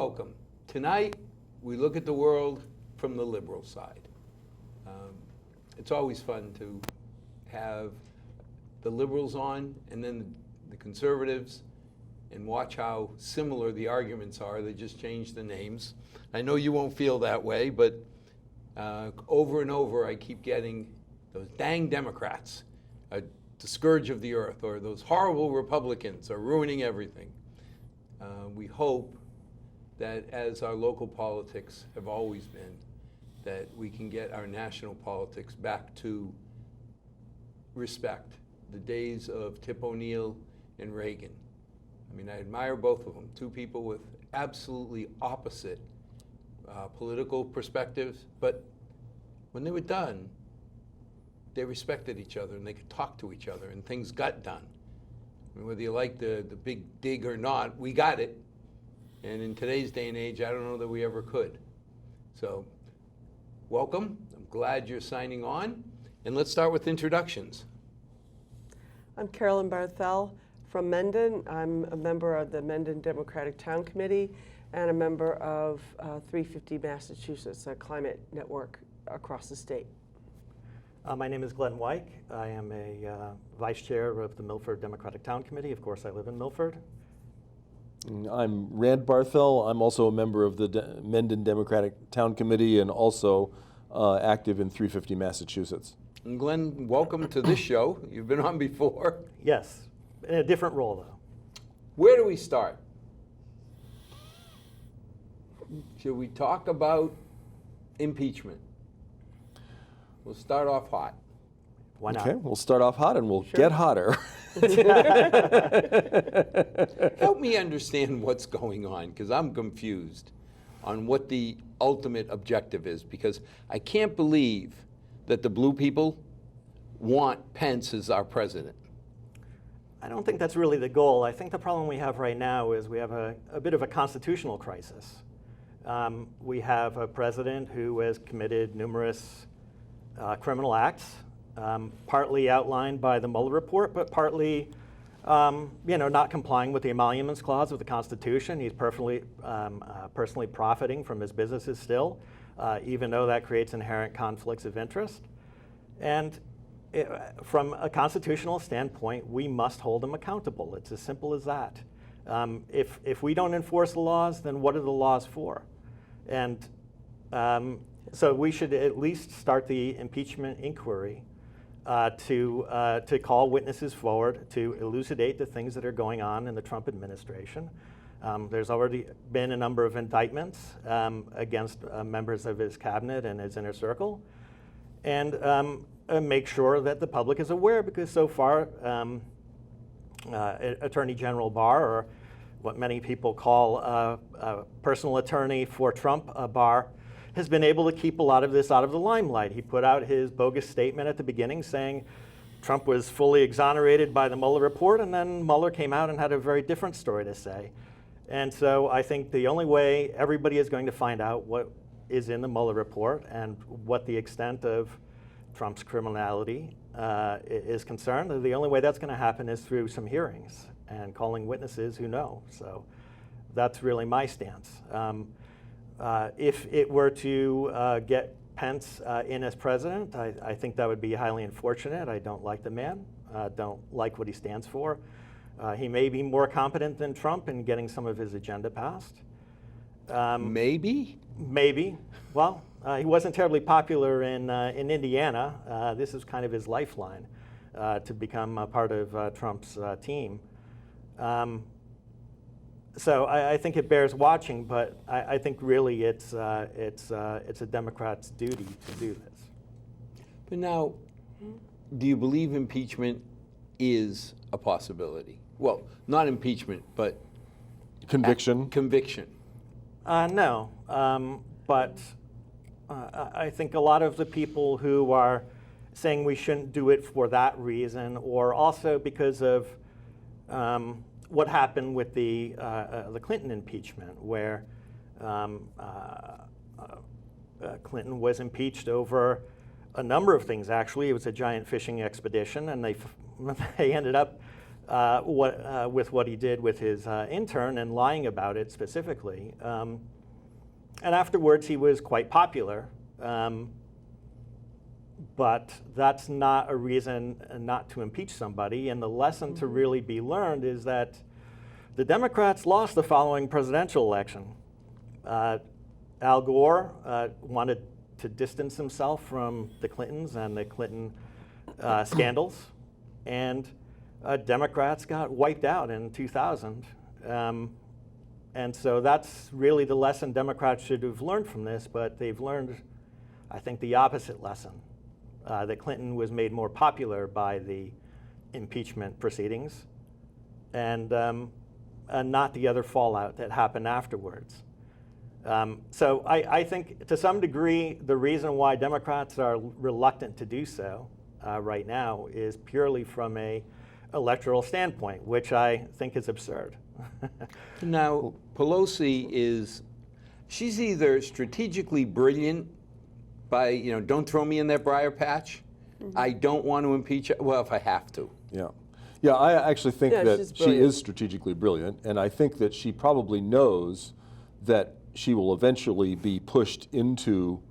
welcome. Tonight, we look at the world from the liberal side. It's always fun to have the liberals on and then the conservatives and watch how similar the arguments are. They just changed the names. I know you won't feel that way, but over and over I keep getting those dang Democrats, the scourge of the earth, or those horrible Republicans are ruining everything. We hope that, as our local politics have always been, that we can get our national politics back to respect. The days of Tip O'Neill and Reagan. I mean, I admire both of them, two people with absolutely opposite political perspectives, but when they were done, they respected each other and they could talk to each other and things got done. I mean, whether you like the big dig or not, we got it. And in today's day and age, I don't know that we ever could. So, welcome. I'm glad you're signing on. And let's start with introductions. I'm Carolyn Barthel from Mendon. I'm a member of the Mendon Democratic Town Committee and a member of 350 Massachusetts, a climate network across the state. My name is Glenn Wyke. I am a vice chair of the Milford Democratic Town Committee. Of course, I live in Milford. I'm Rand Barthel. I'm also a member of the Mendon Democratic Town Committee and also active in 350 Massachusetts. And Glenn, welcome to this show. You've been on before. Yes, in a different role though. Where do we start? Should we talk about impeachment? We'll start off hot. Why not? Okay, we'll start off hot and we'll get hotter. Help me understand what's going on, because I'm confused on what the ultimate objective is, because I can't believe that the blue people want Pence as our president. I don't think that's really the goal. I think the problem we have right now is we have a bit of a constitutional crisis. We have a president who has committed numerous criminal acts, partly outlined by the Mueller report, but partly not complying with the emoluments clause of the Constitution. He's personally profiting from his businesses still, even though that creates inherent conflicts of interest. And from a constitutional standpoint, we must hold him accountable. It's as simple as that. If we don't enforce the laws, then what are the laws for? And so we should at least start the impeachment inquiry to call witnesses forward to elucidate the things that are going on in the Trump administration. There's already been a number of indictments against members of his cabinet and his inner circle, and make sure that the public is aware, because so far Attorney General Barr, or what many people call a personal attorney for Trump, Barr, has been able to keep a lot of this out of the limelight. He put out his bogus statement at the beginning saying Trump was fully exonerated by the Mueller report, and then Mueller came out and had a very different story to say. And so I think the only way everybody is going to find out what is in the Mueller report and what the extent of Trump's criminality is concerned, the only way that's going to happen is through some hearings and calling witnesses who know. So that's really my stance. If it were to get Pence in as president, I think that would be highly unfortunate. I don't like the man, don't like what he stands for. He may be more competent than Trump in getting some of his agenda passed. Maybe? Maybe. Well, he wasn't terribly popular in Indiana. This is kind of his lifeline to become a part of Trump's team. So I think it bears watching, but I think really it's a Democrat's duty to do this. But now, do you believe impeachment is a possibility? Well, not impeachment, but Conviction. Conviction. No, but I think a lot of the people who are saying we shouldn't do it for that reason, or also because of what happened with the Clinton impeachment, where Clinton was impeached over a number of things. Actually, it was a giant fishing expedition, and they ended up with what he did with his intern and lying about it specifically. And afterwards, he was quite popular. But that's not a reason not to impeach somebody. And the lesson to really be learned is that the Democrats lost the following presidential election. Al Gore wanted to distance himself from the Clintons and the Clinton scandals. And Democrats got wiped out in 2000. And so that's really the lesson Democrats should have learned from this, but they've learned, I think, the opposite lesson. That Clinton was made more popular by the impeachment proceedings and not the other fallout that happened afterwards. So I think to some degree, the reason why Democrats are reluctant to do so right now is purely from a electoral standpoint, which I think is absurd. Now, Pelosi she's either strategically brilliant by, don't throw me in that briar patch. I don't want to impeach her. Well, if I have to. Yeah. Yeah, I actually think Yeah, that she's she brilliant. is strategically brilliant, and I think that she probably knows that she will eventually be pushed into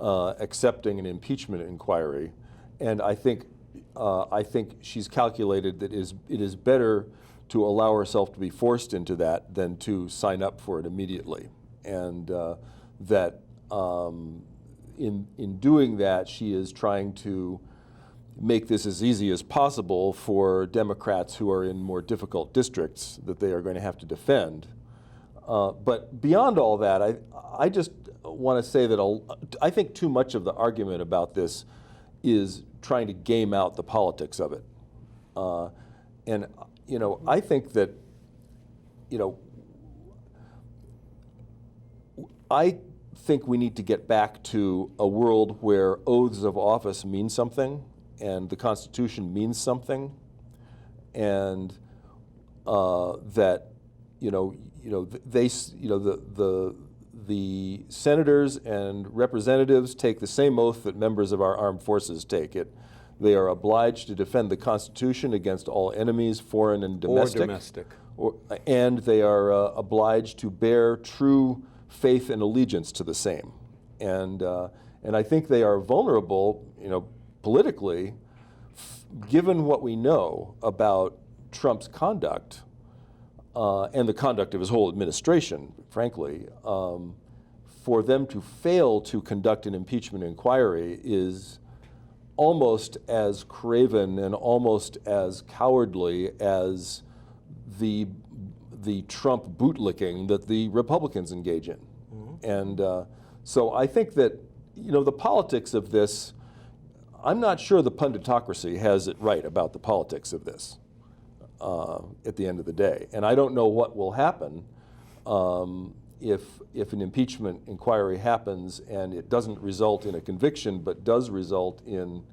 accepting an impeachment inquiry, and I think she's calculated that it is better to allow herself to be forced into that than to sign up for it immediately, and that in doing that, she is trying to make this as easy as possible for Democrats who are in more difficult districts that they are going to have to defend. But beyond all that, I just want to say that I think too much of the argument about this is trying to game out the politics of it. And I think that, I think we need to get back to a world where oaths of office mean something and the Constitution means something, and that the senators and representatives take the same oath that members of our armed forces take. They are obliged to defend the Constitution against all enemies, foreign and domestic. Or domestic. And they are obliged to bear true faith and allegiance to the same. And I think they are vulnerable, politically, given what we know about Trump's conduct and the conduct of his whole administration, frankly. For them to fail to conduct an impeachment inquiry is almost as craven and almost as cowardly as the Trump bootlicking that the Republicans engage in. And so I think that, the politics of this, I'm not sure the punditocracy has it right about the politics of this at the end of the day. And I don't know what will happen if an impeachment inquiry happens and it doesn't result in a conviction, but does result in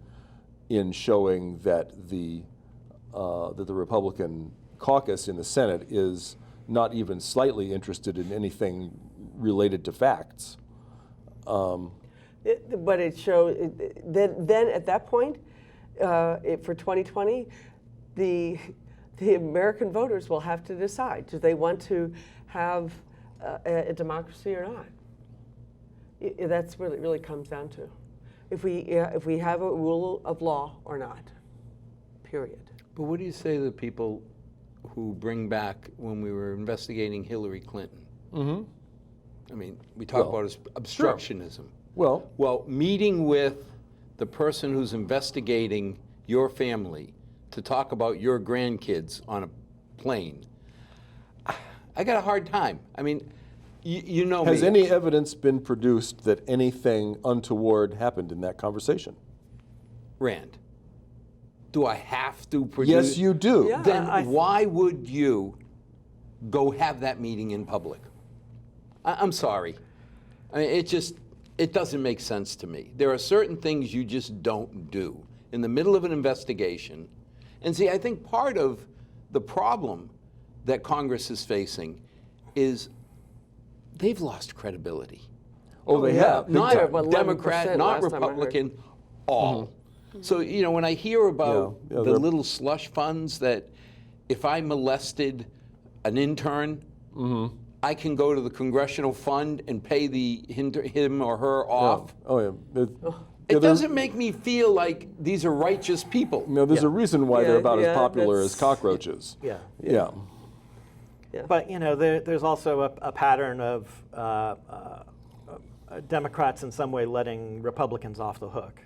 showing that the Republican caucus in the Senate is not even slightly interested in anything related to facts. But it shows, then at that point, for 2020, the American voters will have to decide, do they want to have a democracy or not? That's what it really comes down to. If we have a rule of law or not, period. But what do you say to the people who bring back when we were investigating Hillary Clinton? Mm-hmm. I mean, we talk about obstructionism. Well, meeting with the person who's investigating your family to talk about your grandkids on a plane, I got a hard time. I mean, you know me. Has any evidence been produced that anything untoward happened in that conversation? Rand, do I have to produce? Yes, you do. Yeah. Then why would you go have that meeting in public? I'm sorry. I mean, it doesn't make sense to me. There are certain things you just don't do in the middle of an investigation. And see, I think part of the problem that Congress is facing is they've lost credibility. Oh, they have. Not Big time. Democrat, 11% not last time I heard. Republican, all. So, when I hear about Yeah, the little slush funds that if I molested an intern, I can go to the congressional fund and pay him or her off. Oh yeah. It doesn't make me feel like these are righteous people. No, there's a reason why they're about as popular as that's- cockroaches. Yeah. Yeah. But there's also a pattern of Democrats in some way letting Republicans off the hook.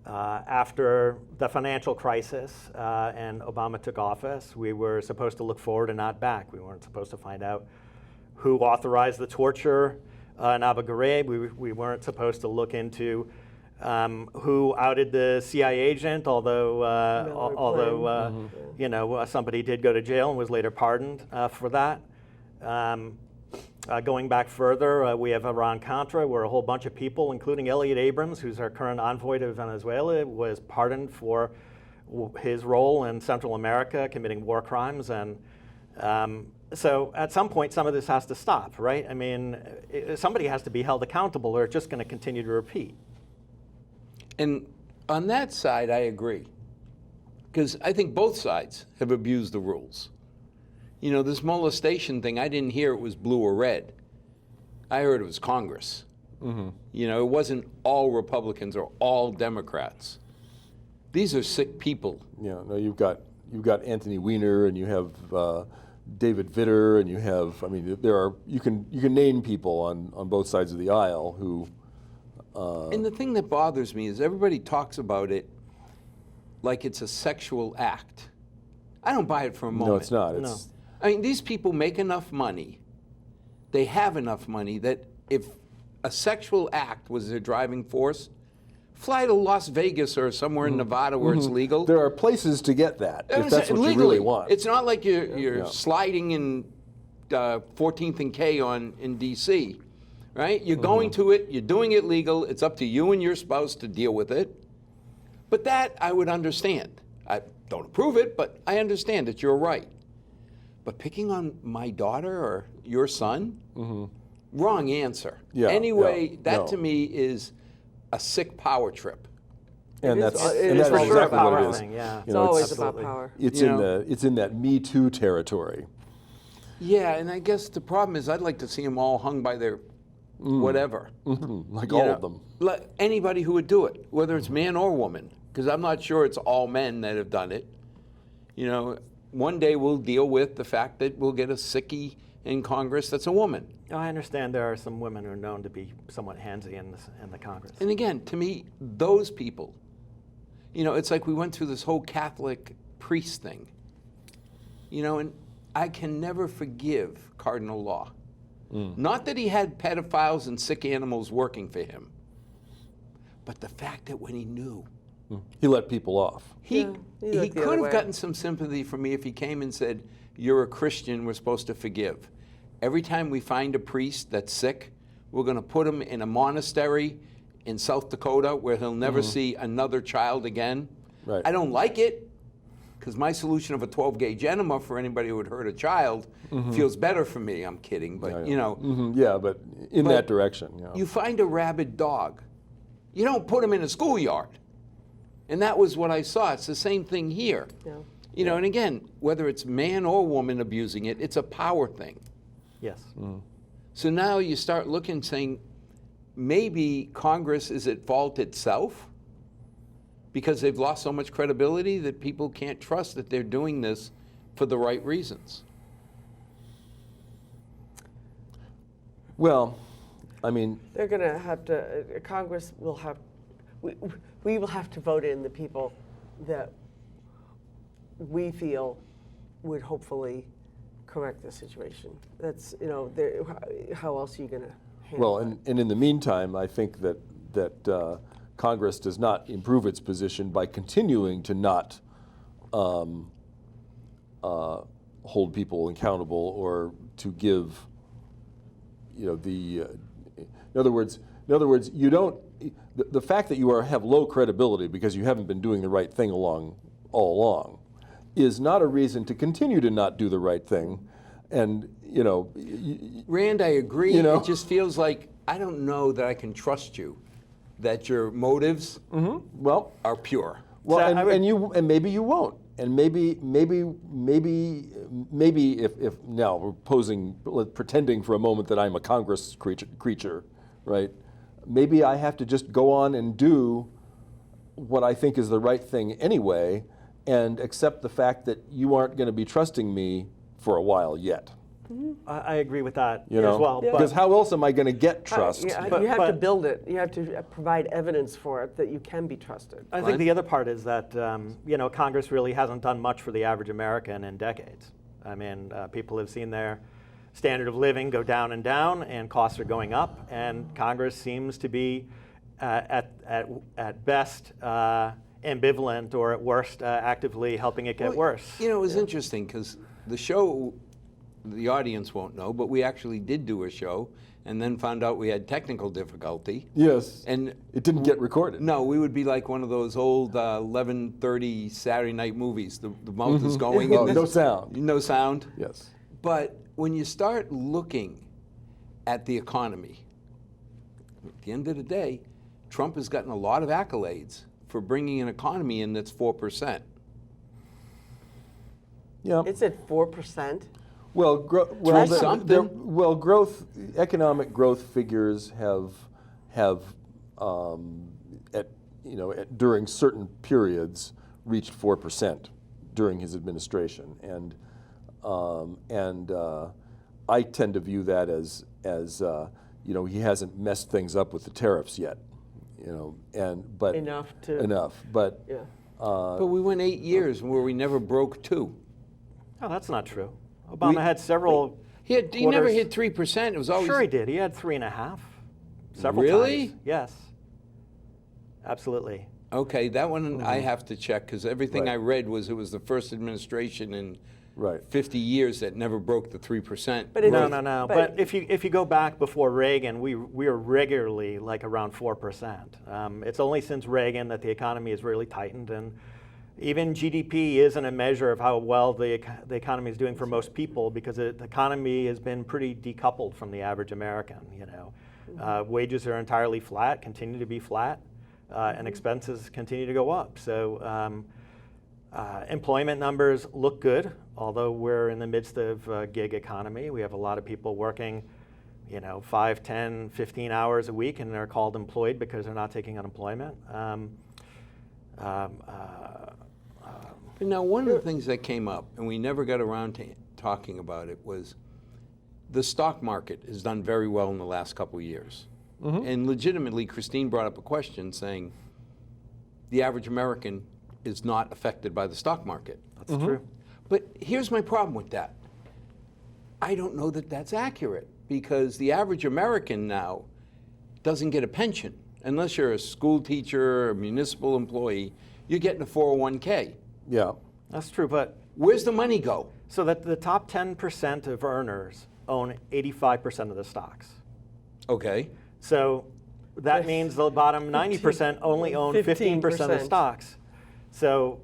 After the financial crisis and Obama took office, we were supposed to look forward and not back. We weren't supposed to find out who authorized the torture in Abu Ghraib. We weren't supposed to look into who outed the CIA agent, although somebody did go to jail and was later pardoned for that. Going back further, we have Iran-Contra, where a whole bunch of people, including Elliot Abrams, who's our current envoy to Venezuela, was pardoned for his role in Central America committing war crimes. And so at some point, some of this has to stop, right? I mean, somebody has to be held accountable, or it's just going to continue to repeat. And on that side, I agree. Because I think both sides have abused the rules. You know, this molestation thing, I didn't hear it was blue or red. I heard it was Congress. You know, it wasn't all Republicans or all Democrats. These are sick people. Yeah. No, you've got Anthony Weiner, and you have David Vitter, and you have, I mean, you can name people on both sides of the aisle who. And the thing that bothers me is everybody talks about it like it's a sexual act. I don't buy it for a moment. No, it's not. It's, I mean, these people make enough money, they have enough money that if a sexual act was their driving force, fly to Las Vegas or somewhere in Nevada where it's legal. There are places to get that, if that's what legally, you really want. It's not like you're sliding in 14th and K in D.C., right? You're going to it, you're doing it legal, it's up to you and your spouse to deal with it. But that I would understand. I don't approve it, but I understand that you're right. But picking on my daughter or your son, wrong answer. Yeah, anyway, yeah, that to me is a sick power trip. And It is- that's it and is that for is sure a exactly what power it is. thing, yeah. It's always about power. It's You in know? it's in that Me Too territory. Yeah, and I guess the problem is I'd like to see them all hung by their whatever. Like You all know, of them. Like anybody who would do it, whether it's man or woman, because I'm not sure it's all men that have done it. You know, one day we'll deal with the fact that we'll get a sickie in Congress that's a woman. I understand there are some women who are known to be somewhat handsy in the Congress. And again, to me, those people, you know, it's like we went through this whole Catholic priest thing. You know, and I can never forgive Cardinal Law. Not that he had pedophiles and sick animals working for him, but the fact that when he knew, He let people off. he looked the could other have way. gotten some sympathy from me if he came and said, "You're a Christian, we're supposed to forgive. Every time we find a priest that's sick, we're going to put him in a monastery in South Dakota where he'll never see another child again." Right. I don't like it, because my solution of a 12-gauge enema for anybody who would hurt a child feels better for me. I'm kidding, but you know. Yeah, but in But that direction. Yeah. You find a rabid dog, you don't put him in a schoolyard. And that was what I saw. It's the same thing here. Yeah. You know, and again, whether it's man or woman abusing it, it's a power thing. Yes. So now you start looking, saying, maybe Congress is at fault itself because they've lost so much credibility that people can't trust that they're doing this for the right reasons. Well, I mean, They're going to have to, Congress will have, we will have to vote in the people that we feel would hopefully correct the situation. That's, you know, how else are you going to handle well, it? and in the meantime, I think that Congress does not improve its position by continuing to not hold people accountable or to give, you know, in other words, you don't. The fact that you have low credibility because you haven't been doing the right thing all along is not a reason to continue to not do the right thing. And, you know, Rand, I agree. You know? It just feels like I don't know that I can trust you, that your motives well, are pure. well, So I would- and maybe you won't. maybe if now we're pretending for a moment that I'm a Congress creature, right? Maybe I have to just go on and do what I think is the right thing anyway, and accept the fact that you aren't going to be trusting me for a while yet. I agree with that You know, as well. Yeah. because how else am I going to get trust? You have to But- build it. You have to provide evidence for it that you can be trusted. I think the other part is that Congress really hasn't done much for the average American in decades. I mean, people have seen their standard of living go down, and costs are going up, and Congress seems to be at best ambivalent, or at worst actively helping it get worse. You know, it was interesting because the show, the audience won't know, but we actually did do a show and then found out we had technical difficulty. Yes. And it didn't get recorded. no, we would be like one of those old 11:30 Saturday night movies. The mouth is going. Oh, and no there's sound. No sound. Yes. But when you start looking at the economy, at the end of the day, Trump has gotten a lot of accolades for bringing an economy in that's 4%. Yeah. It's at 4%. Well, That's something. Economic growth figures have during certain periods reached 4% during his administration, and I tend to view that as he hasn't messed things up with the tariffs yet, but Enough, but yeah. But we went 8 years where we never broke 2. No, that's not true. Obama had several. He never quarters. hit 3%. It was always Sure, he did. He had 3.5. Several Really? times. Yes. Absolutely. Okay, that one I have to check because everything Right. I read was it was the first administration in right. 50 years that never broke the 3%. But it No, is- no. but- But if you go back before Reagan, we were regularly like around 4%. It's only since Reagan that the economy has really tightened, and even GDP isn't a measure of how well the economy is doing for most people, because the economy has been pretty decoupled from the average American. Wages are entirely flat, continue to be flat, and expenses continue to go up. So employment numbers look good, although we're in the midst of a gig economy. We have a lot of people working 5, 10, 15 hours a week, and they're called employed because they're not taking unemployment. But now, one of the things that came up, and we never got around to talking about it, was the stock market has done very well in the last couple of years. And legitimately, Christine brought up a question saying the average American is not affected by the stock market. That's true. But here's my problem with that. I don't know that that's accurate, because the average American now doesn't get a pension. Unless you're a school teacher or a municipal employee, you're getting a 401k. Yeah. That's true, but Where's the money go? so that the top 10% of earners own 85% of the stocks. Okay. So that means the bottom 90% only own 15% of the 15%. stocks. So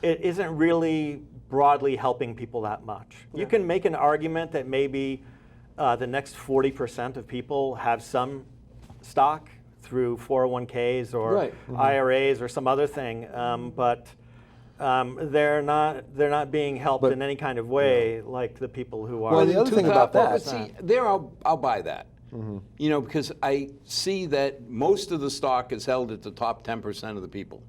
it isn't really broadly helping people that much. You can make an argument that maybe the next 40% of people have some stock through 401ks or Right. IRAs or some other thing, but they're not being helped But- in any kind of way like the people who are. Well, the other thing about that- But see, there I'll buy that. Because I see that most of the stock is held at the top 10% of the people.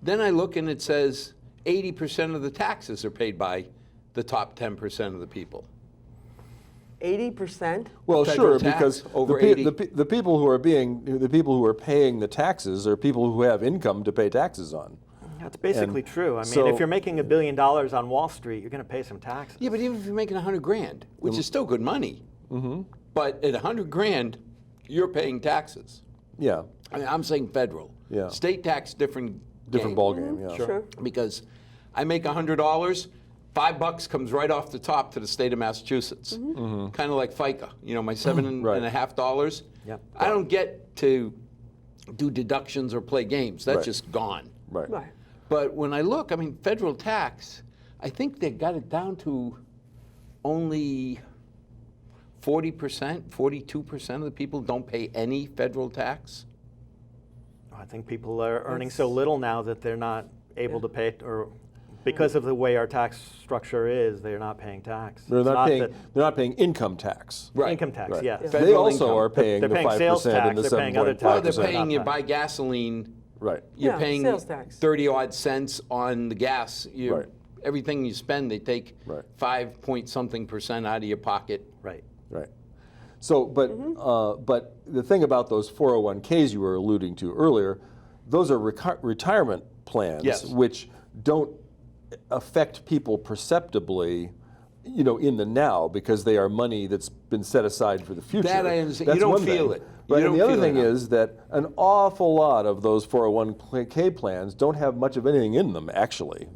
Then I look and it says 80% of the taxes are paid by the top 10% of the people. 80%? Well, Federal sure, tax because over the 80. people who are paying the taxes are people who have income to pay taxes on. That's basically And true. I mean, so- if you're making $1 billion on Wall Street, you're going to pay some taxes. Yeah, but even if you're making 100 grand, which is still good money, but at 100 grand, you're paying taxes. Yeah, I mean, I'm saying federal. Yeah. State tax, different different game. ballgame. Yeah. Sure. Because I make $100, $5 comes right off the top to the state of Massachusetts. Kind of like FICA, my $7.50. Yep. I don't get to do deductions or play games. That's Right. just gone. Right. Right. But when I look, I mean, federal tax, I think they got it down to only 40%, 42% of the people don't pay any federal tax. I think people are earning so little now that they're not able to pay it or because of the way our tax structure is, they're not paying tax. They're It's not paying. that- They're not paying income tax. Right. Income tax, Right. yes. Yeah. They Federal also income. are paying They're the paying 5% sales and tax, the they're paying other 7.5%. Well, they're taxes. paying you Not buy that. gasoline. Right. You're Yeah, paying sales tax. 30 odd cents on the gas. Right. Everything you spend, they take Right. 5 point something % out of your pocket. Right. Right. So, but the thing about those 401ks you were alluding to earlier, those are retirement plans, Yes. which don't affect people perceptibly, in the now, because they are money that's been set aside for the future. That I understand. That's You don't one feel thing. it. You Right, and don't the other feel thing it. is that an awful lot of those 401k plans don't have much of anything in them. Actually,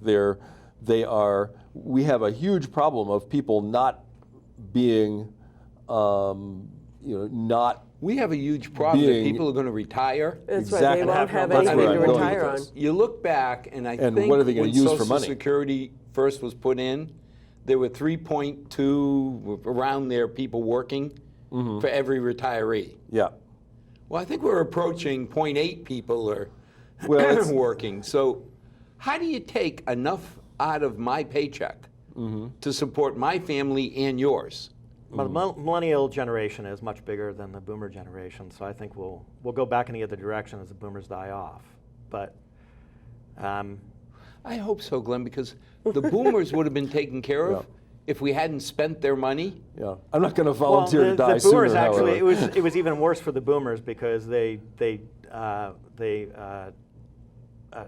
we have a huge problem of people not being, not. We have a huge problem that Being- people are going to retire. That's right, Exactly. they won't have That's anything where to I'm going with retire on. this. You look back, and I And think what are they gonna when use for Social money? Security first was put in, there were 3.2 around there people working Mm-hmm. for every retiree. Yeah. Well, I think we're approaching 0.8 people are Well, it's- working. So how do you take enough out of my paycheck Mm-hmm. to support my family and yours? Well, the millennial generation is much bigger than the boomer generation, so I think we'll go back in the other direction as the boomers die off. But I hope so, Glenn, because the boomers would have been taken care of Yeah. if we hadn't spent their money. Yeah. I'm not going to volunteer to die the boomers sooner. actually, however. it was even worse for the boomers because they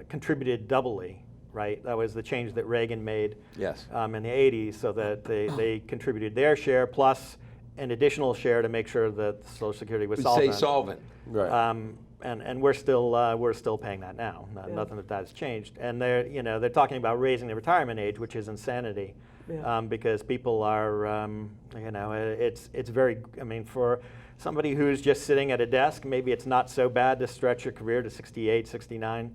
contributed doubly, right? That was the change that Reagan made Yes. in the 80s, so that they contributed their share plus an additional share to make sure that Social Security was Stay solvent. solvent. Right. And we're still paying that now. Nothing that has changed. And they're talking about raising the retirement age, which is insanity, Yeah. because people are it's very. I mean, for somebody who's just sitting at a desk, maybe it's not so bad to stretch your career to 68, 69.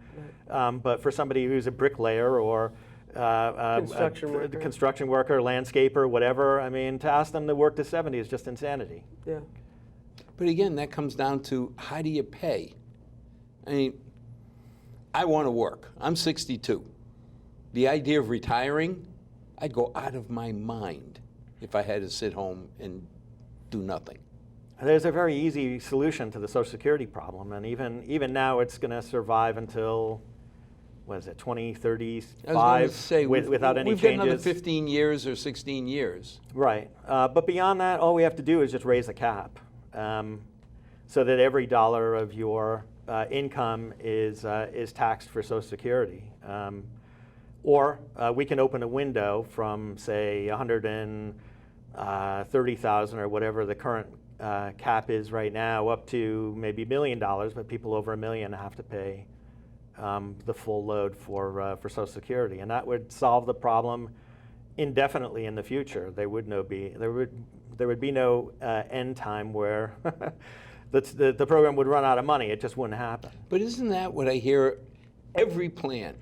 But for somebody who's a bricklayer or construction worker, landscaper, whatever, I mean, to ask them to work to 70 is just insanity. Yeah. But again, that comes down to how do you pay? I mean, I want to work. I'm 62. The idea of retiring, I'd go out of my mind if I had to sit home and do nothing. There's a very easy solution to the Social Security problem, and even now it's going to survive until, what is it, 2035 I was going to say, without any we've got changes. another 15 years or 16 years. Right, but beyond that, all we have to do is just raise the cap, so that every dollar of your income is taxed for Social Security. Or we can open a window from, say, 130,000 or whatever the current cap is right now, up to maybe $1 million, but people over $1 million have to pay the full load for Social Security, and that would solve the problem indefinitely in the future. There would be no end time where the program would run out of money. It just wouldn't happen. But isn't that what I hear? Every plan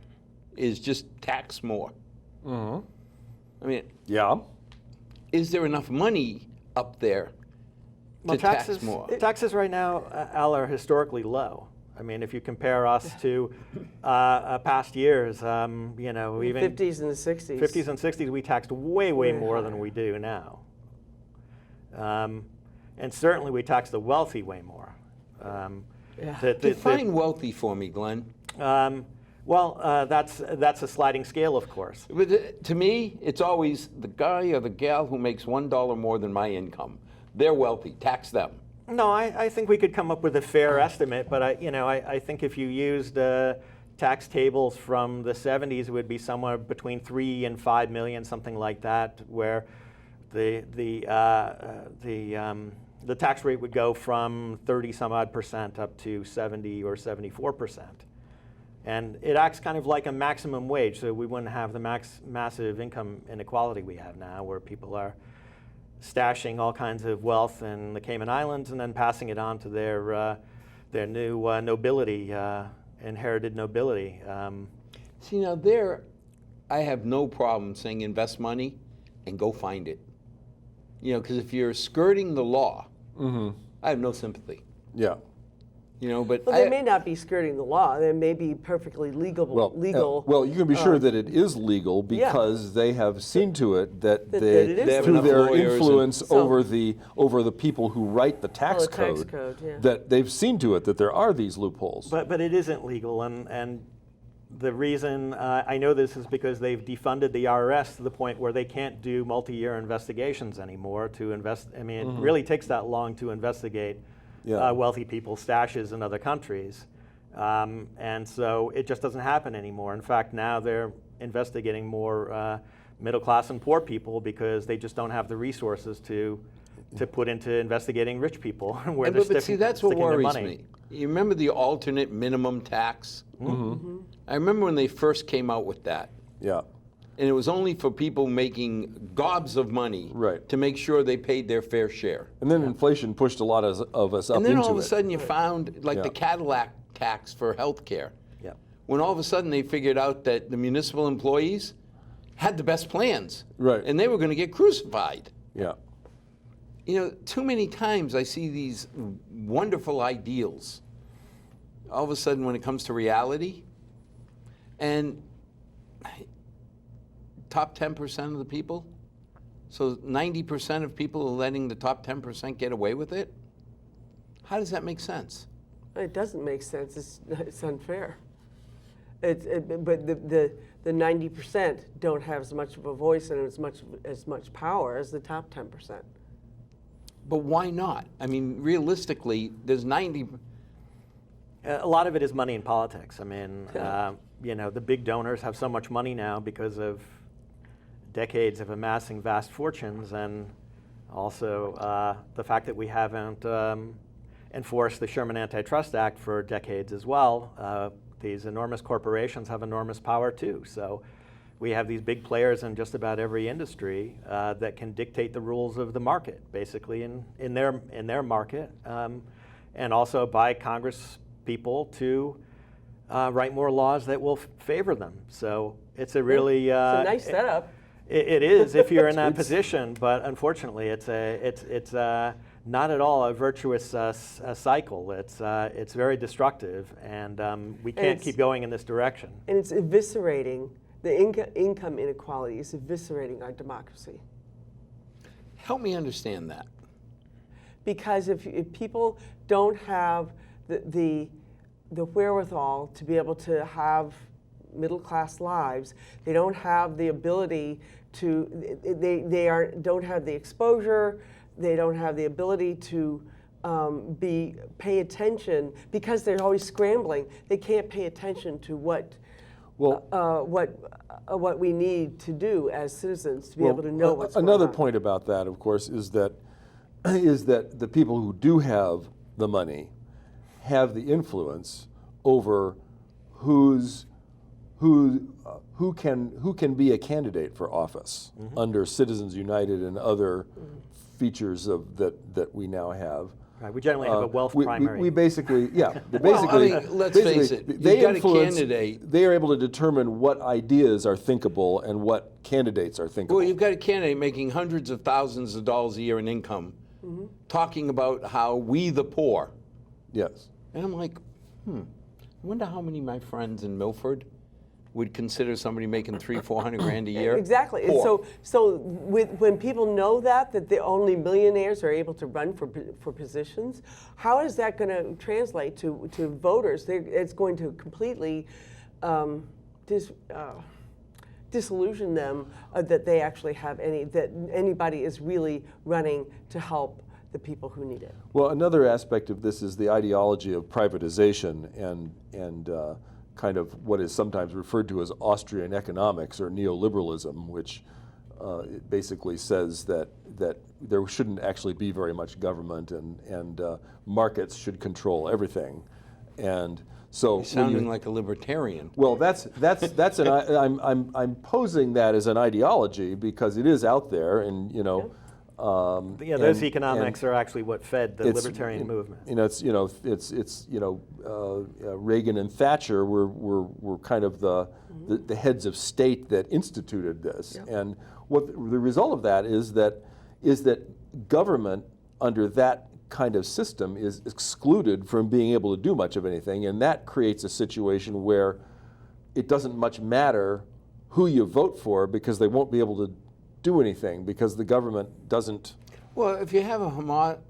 is just tax more. I mean, Yeah. is there enough money up there to tax more? Taxes right now, Al, are historically low. I mean, if you compare us to past years, even 50s and the 60s. 50s and 60s, we taxed way more than we do now. And certainly we tax the wealthy way more. Yeah. Define wealthy for me, Glenn. That's a sliding scale, of course. But to me, it's always the guy or the gal who makes $1 more than my income. They're wealthy. Tax them. No, I think we could come up with a fair estimate, but I think if you used tax tables from the 70s, it would be somewhere between 3 and 5 million, something like that, where the tax rate would go from 30-some-odd% up to 70 or 74%. And it acts kind of like a maximum wage, so we wouldn't have the massive income inequality we have now, where people are stashing all kinds of wealth in the Cayman Islands and then passing it on to their new nobility, inherited nobility. See, now there, I have no problem saying invest money and go find it. Because if you're skirting the law, I have no sympathy. Yeah. You know, but Well, they may not be skirting the law. They may be perfectly legal. Well, you can be sure that it is legal because they have seen to it that That it is They have through enough their lawyers influence So- over the people who write the tax the tax code, code, yeah. that they've seen to it that there are these loopholes. But it isn't legal, and the reason I know this is because they've defunded the IRS to the point where they can't do multi-year investigations anymore to invest. I mean, it really takes that long to investigate wealthy people's stashes in other countries. And so it just doesn't happen anymore. In fact, now they're investigating more middle class and poor people because they just don't have the resources to put into investigating rich people where they're but see, that's what sticking their worries money. me. You remember the alternate minimum tax? I remember when they first came out with that. Yeah. And it was only for people making gobs of money Right. to make sure they paid their fair share. And then inflation pushed a lot of us up And then into all of a it. sudden you found like Yeah. the Cadillac tax for health care. Yeah. When all of a sudden they figured out that the municipal employees had the best plans. Right. And they were going to get crucified. Yeah. You know, too many times I see these wonderful ideals. All of a sudden when it comes to reality, and top 10% of the people, so 90% of people are letting the top 10% get away with it? How does that make sense? It doesn't make sense. It's unfair. But the 90% don't have as much of a voice and as much power as the top 10%. But why not? I mean, realistically, there's 90. A lot of it is money in politics. I mean, you know, the big donors have so much money now because of decades of amassing vast fortunes, and also the fact that we haven't enforced the Sherman Antitrust Act for decades as well. These enormous corporations have enormous power too. So we have these big players in just about every industry that can dictate the rules of the market, basically in their market, and also buy Congress people to write more laws that will favor them. So it's a really It's a nice setup. It is if you're in that position, but unfortunately, it's not at all a virtuous cycle. It's very destructive, and we can't keep going in this direction. And it's eviscerating, the income inequality is eviscerating our democracy. Help me understand that. Because if people don't have the wherewithal to be able to have middle-class lives, they don't have the ability to, don't have the exposure, they don't have the ability to pay attention, because they're always scrambling. They can't pay attention to what we need to do as citizens to be able to know what's going on. Another point about that, of course, is that the people who do have the money have the influence over who can be a candidate for office under Citizens United and other features that we now have. Right, we generally have a wealth primary. We basically, yeah. Well, I mean, let's face it, They you've got a influence. candidate. They are able to determine what ideas are thinkable and what candidates are thinkable. Well, you've got a candidate making hundreds of thousands of dollars a year in income, talking about how we the poor. Yes. And I'm like, I wonder how many of my friends in Milford would consider somebody making $300,000-400,000 grand a year Exactly. And poor. so when people know that the only millionaires are able to run for positions, how is that going to translate to voters? It's going to completely disillusion them that they actually have that anybody is really running to help the people who need it. Well, another aspect of this is the ideology of privatization and kind of what is sometimes referred to as Austrian economics or neoliberalism, which it basically says that there shouldn't actually be very much government and markets should control everything. And so You're sounding like a libertarian. well, that's an I'm posing that as an ideology because it is out there, and you know. Yeah, those economics are actually what fed the libertarian movement. Reagan and Thatcher were kind of the heads of state that instituted this, and what the result of that is that government under that kind of system is excluded from being able to do much of anything, and that creates a situation where it doesn't much matter who you vote for because they won't be able to do anything because the government doesn't. Well, if you have a homologous,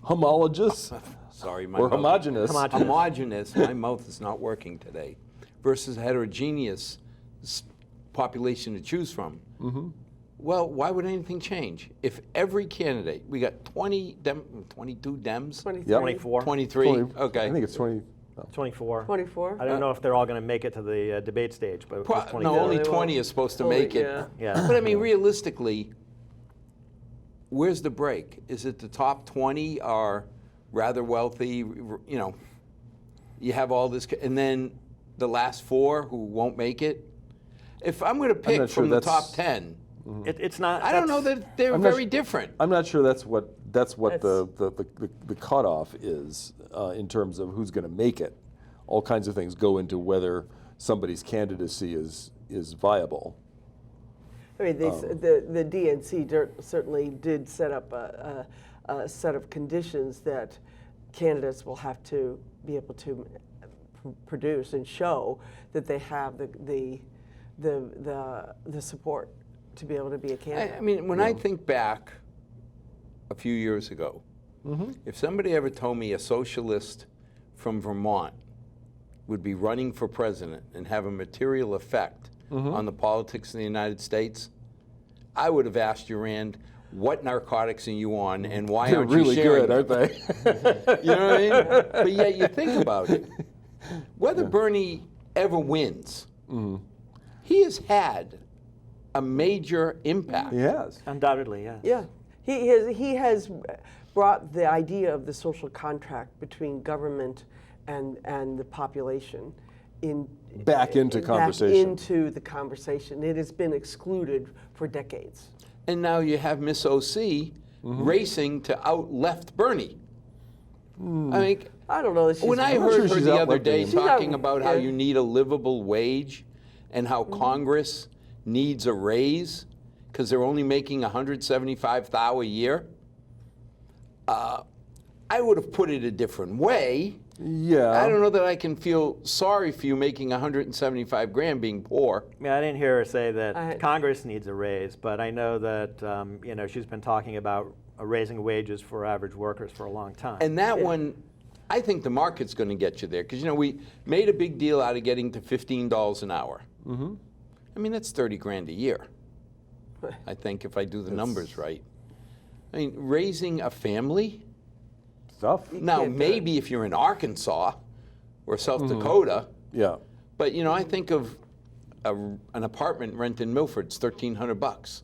Homologous? sorry, my Or mouth- homogeneous. homogeneous, my mouth is not working today, versus a heterogeneous population to choose from. Well, why would anything change? If every candidate, we got 22 Dems? 23. Yep. 24. 23, 20 okay. I think it's 20. 24. 24? I don't know if they're all going to make it to the debate stage, but it was 24. No, only They 20 won't. is supposed to Only- make it. yeah. Yeah. But I mean, realistically, where's the break? Is it the top 20 are rather wealthy, you know, you have all this, and then the last 4 who won't make it? If I'm going to pick not sure from the that's- top 10, It's not. I don't know that's- that they're I'm not very su- different. I'm not sure that's what That's- the cutoff is in terms of who's going to make it. All kinds of things go into whether somebody's candidacy is viable. I mean, the DNC certainly did set up a set of conditions that candidates will have to be able to produce and show that they have the support to be able to be a candidate. I mean, when I think back a few years ago, if somebody ever told me a socialist from Vermont would be running for president and have a material effect on the politics of the United States, I would have asked you, Rand, what narcotics are you on and why They're aren't really you sharing good, them? aren't they? You know what I mean? But yet you think about it. Whether Bernie ever wins, he has had a major impact. He has. Undoubtedly, yes. Yeah, he has brought the idea of the social contract between government and the population Back into conversation. Back into the conversation. It has been excluded for decades. And now you have Miss OC racing to out-left Bernie. I mean, I don't know that she's. when I I'm not heard sure her she's the other outlefting day him. She's not- talking about how yeah. you need a livable wage and how Congress needs a raise because they're only making $175,000 a year, I would have put it a different way. Yeah. I don't know that I can feel sorry for you making $175,000 being poor. Yeah, I didn't hear her say that I- Congress needs a raise, but I know that you know, she's been talking about raising wages for average workers for a long time. And that one, I think the market's going to get you there because, you know, we made a big deal out of getting to $15 an hour. I mean, that's $30,000 a year, I think, if I do the numbers right. I mean, raising a family. Stuff. Now, can't do maybe if you're in Arkansas or South Dakota, Yeah. but, you know, I think of an apartment rent in Milford's $1,300.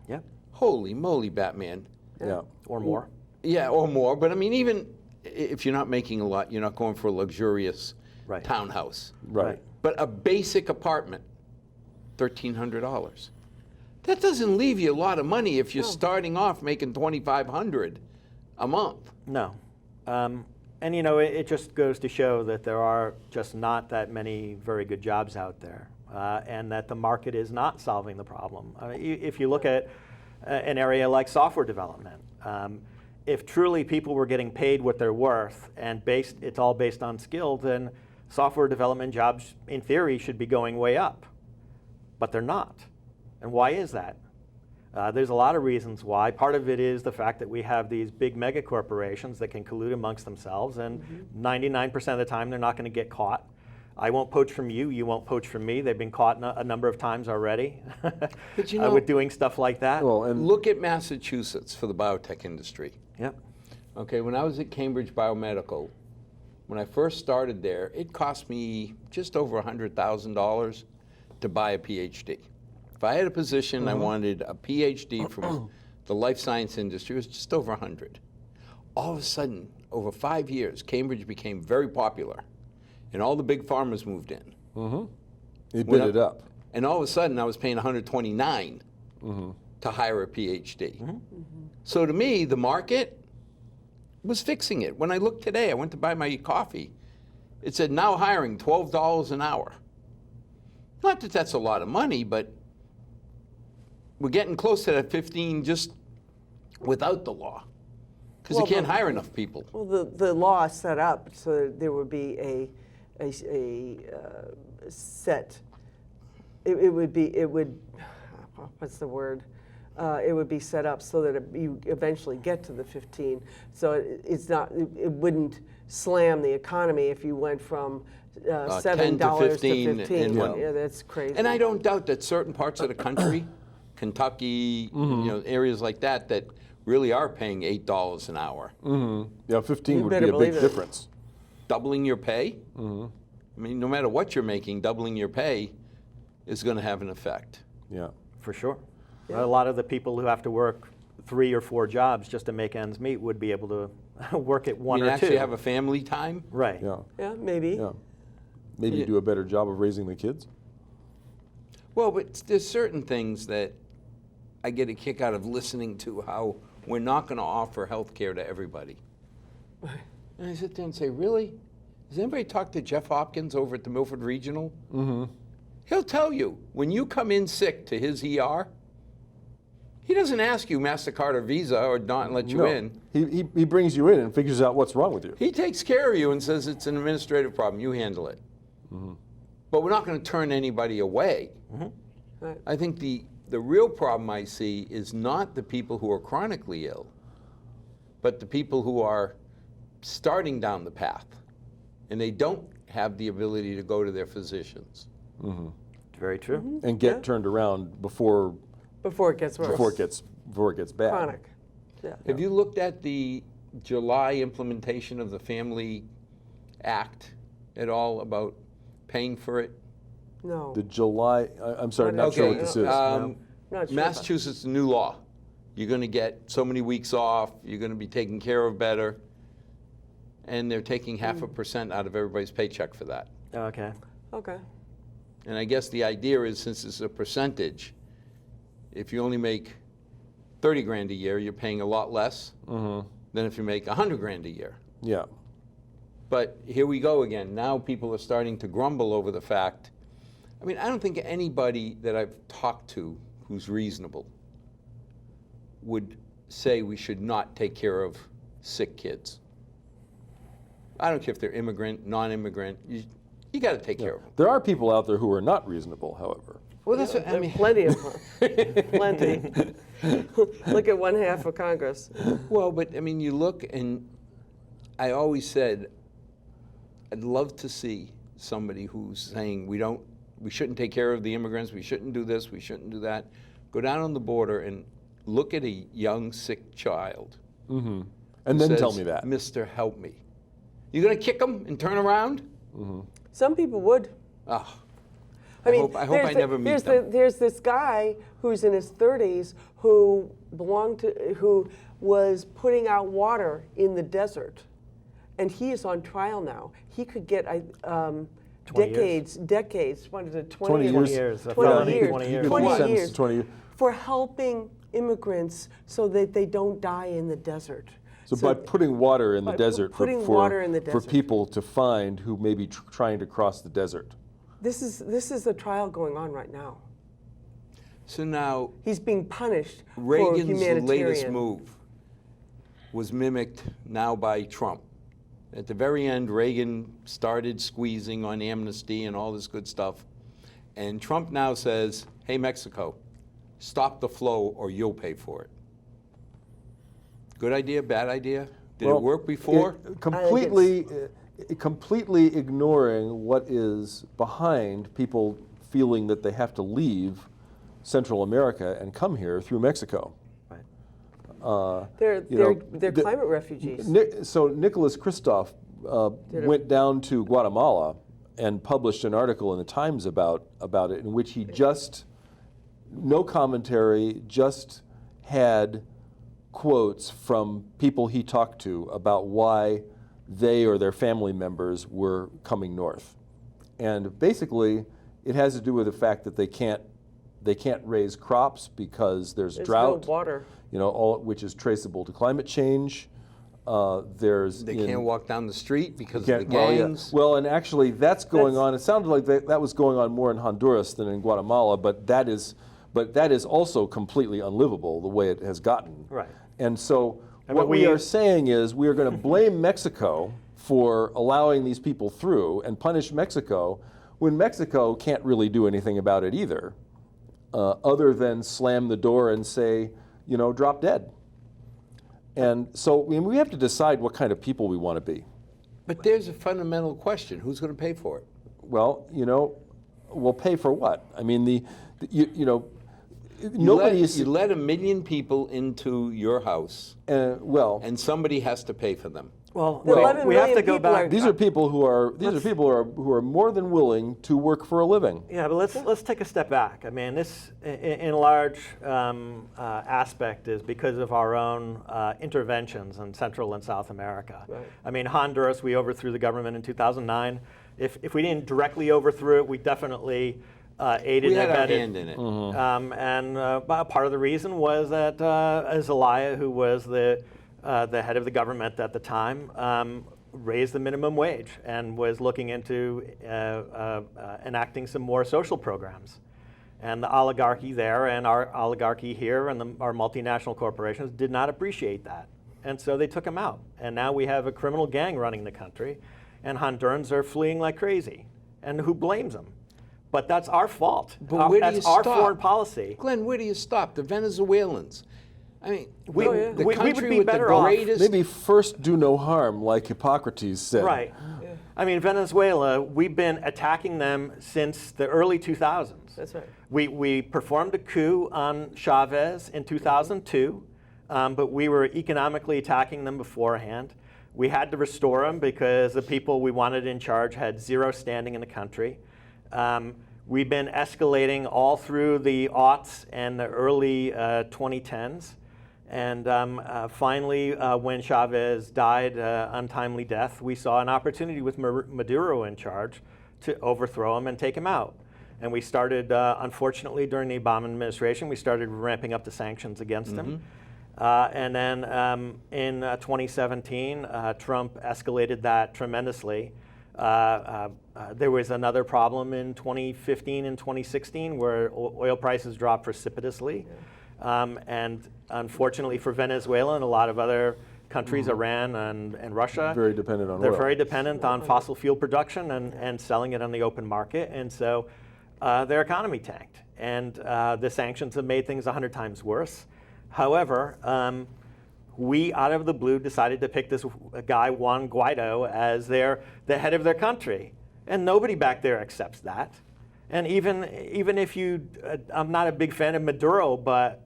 Yep, Holy moly, Batman. Yeah. or more. Yeah, or more. But I mean, even if you're not making a lot, you're not going for a luxurious Right. townhouse. Right. But a basic apartment, $1,300. That doesn't leave you a lot of money if you're starting off making $2,500 a month. No. And you know, it just goes to show that there are just not that many very good jobs out there, and that the market is not solving the problem. If you look at an area like software development, if truly people were getting paid what they're worth and it's all based on skill, then software development jobs, in theory, should be going way up. But they're not. And why is that? There's a lot of reasons why. Part of it is the fact that we have these big mega corporations that can collude amongst themselves, and 99% of the time they're not going to get caught. I won't poach from you, you won't poach from me. They've been caught a number of times already But you know, with doing stuff like that. Well, and look at Massachusetts for the biotech industry. Yep. Okay, when I was at Cambridge Biomedical, when I first started there, it cost me just over $100,000 to buy a PhD. If I had a position, I wanted a PhD from the life science industry, it was just over 100. All of a sudden, over 5 years, Cambridge became very popular, and all the big pharmas moved in. he Went bid it up. And all of a sudden, I was paying $129 to hire a PhD. So to me, the market was fixing it. When I looked today, I went to buy my coffee. It said now hiring $12 an hour. Not that that's a lot of money, but we're getting close to that 15 just without the law. Because you can't hire enough people. Well, the law is set up so that there would be a set. It would what's the word? It would be set up so that you eventually get to the 15. So it wouldn't slam the economy if you went from $7 to 15. Yeah, that's crazy. And I don't doubt that certain parts of the country, Kentucky, areas like that, that really are paying $8 an hour. Yeah, 15 You would better be a big believe it. difference. Doubling your pay? I mean, no matter what you're making, doubling your pay is going to have an effect. Yeah. For sure. A lot of the people who have to work 3 or 4 jobs just to make ends meet would be able to work at one or two. actually have a family time? Right. Yeah. Yeah, maybe. Yeah. Maybe do a better job of raising the kids. Well, but there's certain things that I get a kick out of listening to, how we're not going to offer health care to everybody. And I sit there and say, really? Has anybody talked to Jeff Hopkins over at the Milford Regional? He'll tell you, when you come in sick to his ER, he doesn't ask you MasterCard or Visa or not let you in. He brings you in and figures out what's wrong with you. He takes care of you and says it's an administrative problem. You handle it. But we're not going to turn anybody away. Right. I think the real problem I see is not the people who are chronically ill, but the people who are starting down the path and they don't have the ability to go to their physicians. Very true. And get turned around before Before it gets worse. before it gets bad. Chronic. Yeah. Have you looked at the July implementation of the Family Act at all about paying for it? No. The July, I'm sorry, not sure what this is. Not sure Massachusetts, new law. You're going to get so many weeks off. You're going to be taken care of better. And they're taking 0.5% out of everybody's paycheck for that. Okay. Okay. And I guess the idea is, since it's a percentage, if you only make 30 grand a year, you're paying a lot less than if you make 100 grand a year. Yeah. But here we go again. Now people are starting to grumble over the fact. I mean, I don't think anybody that I've talked to who's reasonable would say we should not take care of sick kids. I don't care if they're immigrant, non-immigrant. You got to take care of them. There are people out there who are not reasonable, however. Well, that's what I There are mean. plenty of them. Plenty. Look at one half of Congress. Well, but I mean, you look, and I always said, I'd love to see somebody who's saying we shouldn't take care of the immigrants, we shouldn't do this, we shouldn't do that. Go down on the border and look at a young, sick child. And who then tell says, me that. Mister, help me. You gonna kick them and turn around? Some people would. Oh, I mean, I hope I never meet them. There's this guy who's in his 30s who was putting out water in the desert, and he is on trial now. He could get decades. What is it? 20 years. 20 years. 20 years. 20 years. 20 Sentence years. to 20 years. For helping immigrants so that they don't die in the desert. So by putting water in the by desert putting water in the for desert. people to find who may be trying to cross the desert. This is a trial going on right now. So now He's being punished for Reagan's humanitarian. latest move was mimicked now by Trump. At the very end, Reagan started squeezing on amnesty and all this good stuff. And Trump now says, hey, Mexico, stop the flow or you'll pay for it. Good idea, bad idea? Did it work before? Completely ignoring what is behind people feeling that they have to leave Central America and come here through Mexico. Right. They're climate refugees. So Nicholas Kristof went down to Guatemala and published an article in the Times about it, in which he just, no commentary, just had quotes from people he talked to about why they or their family members were coming north. And basically, it has to do with the fact that they can't raise crops because there's drought. No water. Which is traceable to climate change. They can't walk down the street because of the gangs. Well, and actually, that's going on. It sounded like that was going on more in Honduras than in Guatemala, but that is also completely unlivable the way it has gotten. Right. And so What we are saying is we are going to blame Mexico for allowing these people through and punish Mexico when Mexico can't really do anything about it either, other than slam the door and say, you know, drop dead. And so, I mean, we have to decide what kind of people we want to be. But there's a fundamental question. Who's going to pay for it? Well, you know, we'll pay for what? I mean, you know, You let 1 million people into your house, well, and somebody has to pay for them. Well, The 11 we have to million go people back. are- these are people who are more than willing to work for a living. Yeah, but let's take a step back. I mean, this in large aspect is because of our own interventions in Central and South America. Right. I mean, Honduras, we overthrew the government in 2009. If we didn't directly overthrow it, we definitely aided We and had our abetted. hand in it. And part of the reason was that Zelaya, who was the head of the government at the time, raised the minimum wage and was looking into enacting some more social programs. And the oligarchy there and our oligarchy here and our multinational corporations did not appreciate that. And so they took him out. And now we have a criminal gang running the country, and Hondurans are fleeing like crazy. And who blames them? But that's our fault. But where do you That's our stop? foreign policy. Glenn, where do you stop? The Venezuelans. I mean, We- the, we the would country be with the better off. greatest. Maybe first do no harm, like Hippocrates said. Right. I mean, Venezuela, we've been attacking them since the early 2000s. That's right. We performed a coup on Chavez in 2002, but we were economically attacking them beforehand. We had to restore them because the people we wanted in charge had zero standing in the country. We've been escalating all through the aughts and the early 2010s. And finally, when Chavez died untimely death, we saw an opportunity with Maduro in charge to overthrow him and take him out. And we started, unfortunately, during the Obama administration, we started ramping up the sanctions against him. And then in 2017, Trump escalated that tremendously. There was another problem in 2015 and 2016 where oil prices dropped precipitously. And unfortunately for Venezuela and a lot of other countries, Iran and Russia, Very dependent on they're oil. very dependent on fossil fuel production and selling it on the open market. And so their economy tanked. And the sanctions have made things 100 times worse. However, we, out of the blue, decided to pick this guy, Juan Guaido, as the head of their country. And nobody back there accepts that. And even if you, I'm not a big fan of Maduro, but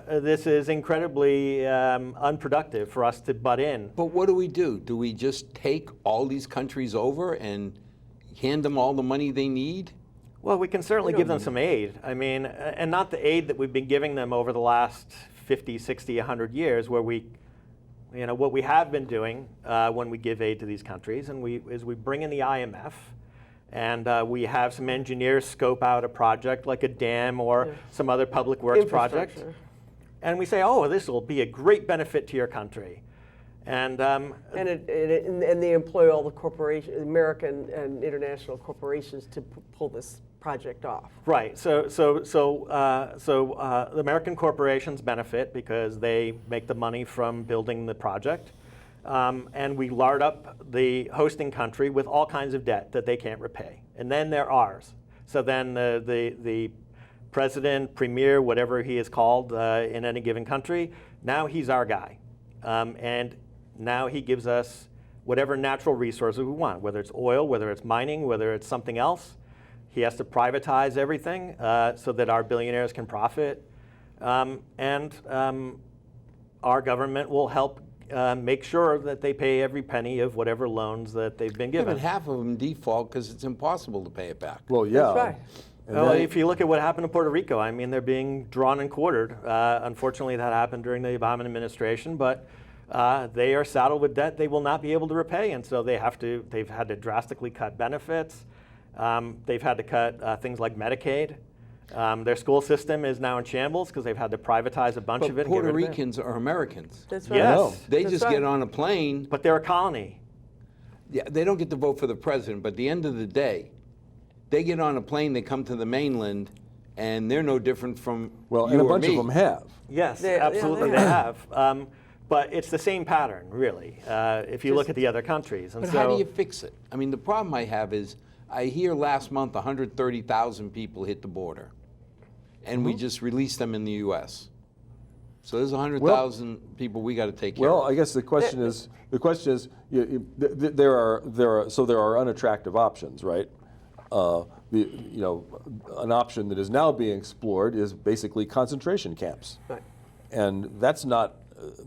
this is incredibly unproductive for us to butt in. But what do? Do we just take all these countries over and hand them all the money they need? Well, we can certainly give them some aid. I mean, and not the aid that we've been giving them over the last 50, 60, 100 years, where we, you know, what we have been doing when we give aid to these countries, and we bring in the IMF, and we have some engineers scope out a project like a dam or some other public works project, Infrastructure. and we say, oh, this will be a great benefit to your country. And And they employ all the American and international corporations to pull this project off. right, so the American corporations benefit because they make the money from building the project, and we lard up the hosting country with all kinds of debt that they can't repay, and then they're ours. So then the president, premier, whatever he is called in any given country, now he's our guy, and now he gives us whatever natural resources we want, whether it's oil, whether it's mining, whether it's something else. He has to privatize everything so that our billionaires can profit. And our government will help make sure that they pay every penny of whatever loans that they've been Yeah, given. but half of them default because it's impossible to pay it back. Well, yeah. That's right. And Well, that- if you look at what happened in Puerto Rico, I mean, they're being drawn and quartered. Unfortunately, that happened during the Obama administration, but they are saddled with debt they will not be able to repay, and so they've had to drastically cut benefits. They've had to cut things like Medicaid. Their school system is now in shambles because they've had to privatize a bunch But of it. and get Puerto rid of it. Ricans are Americans. That's right. Yes, No. They That's just right. get on a plane. but they're a colony. Yeah, they don't get to vote for the president, but at the end of the day, they get on a plane, they come to the mainland, and they're no different from well, you and a or bunch me. of them have. Yes, They- yeah, absolutely they they have. But it's the same pattern, really, if you look at the other countries. And But so, how do you fix it? I mean, the problem I have is I hear last month 130,000 people hit the border, and we just released them in the U.S. So there's 100,000 people we got to take care Well, of. I guess the question is there are unattractive options, right? An option that is now being explored is basically concentration camps, Right. and that's not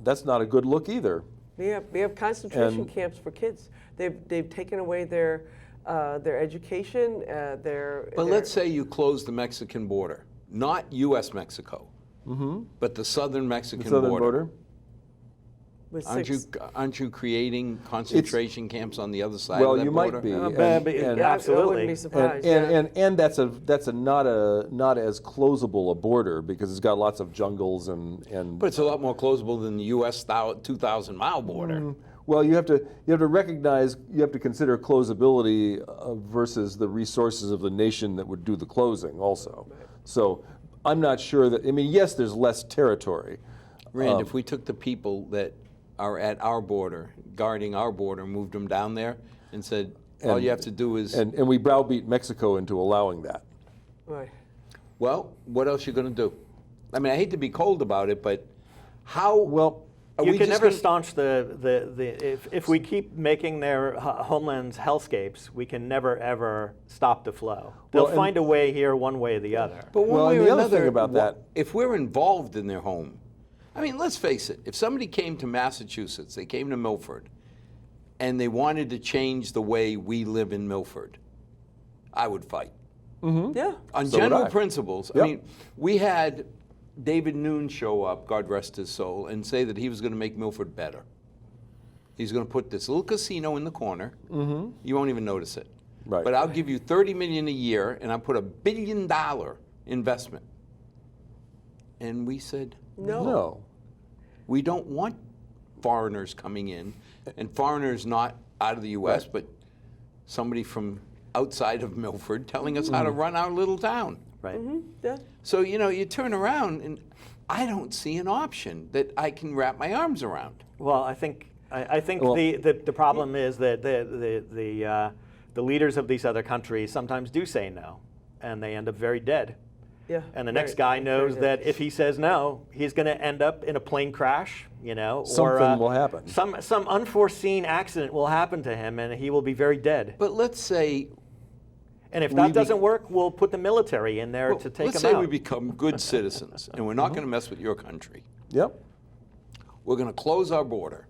a good look either. We have concentration And- camps for kids. They've taken away their education, But let's say you close the Mexican border, not U.S. Mexico, but the southern Mexican The southern border. with Aren't you creating concentration camps on the other side Well, of that you border? might be, absolutely. I wouldn't be surprised. yeah. and that's not as closable a border because it's got lots of jungles and. But it's a lot more closable than the U.S. 2,000-mile border. Well, you have to recognize, you have to consider closability versus the resources of the nation that would do the closing also. So I'm not sure that, yes, there's less territory. Rand, if we took the people that are at our border, guarding our border, moved them down there and said, all you have to do is, And we browbeat Mexico into allowing that. Right. well, what else you going to do? I mean, I hate to be cold about it, but how? Well, are You we can just never gonna- staunch if we keep making their homelands hellscapes, we can never ever stop the flow. They'll Well, and- find a way here one way or the other. But one Well, way and or the other another, thing about that- if we're involved in their home, I mean, let's face it, if somebody came to Massachusetts, they came to Milford, and they wanted to change the way we live in Milford, I would fight. Yeah. On So would general I. principles, Yep. I mean, we had David Noon show up, God rest his soul, and say that he was going to make Milford better. He's going to put this little casino in the corner. You won't even notice it. Right. But I'll give you $30 million a year, and I'll put $1 billion investment. And we said, No. we don't want foreigners coming in, and foreigners not out of the U.S., but somebody from outside of Milford telling us how to run our little town. Right. Yeah. So, you turn around, and I don't see an option that I can wrap my arms around. Well, I think Well- the problem is that the leaders of these other countries sometimes do say no, and they end up very dead. Yeah. And the next guy knows that if he says no, he's going to end up in a plane crash, or Something will happen. Some unforeseen accident will happen to him, and he will be very dead. But let's say, And if that doesn't work, we'll put the military in there to take let's him say out. we become good citizens, and we're not going to mess with your country. Yep. We're going to close our border.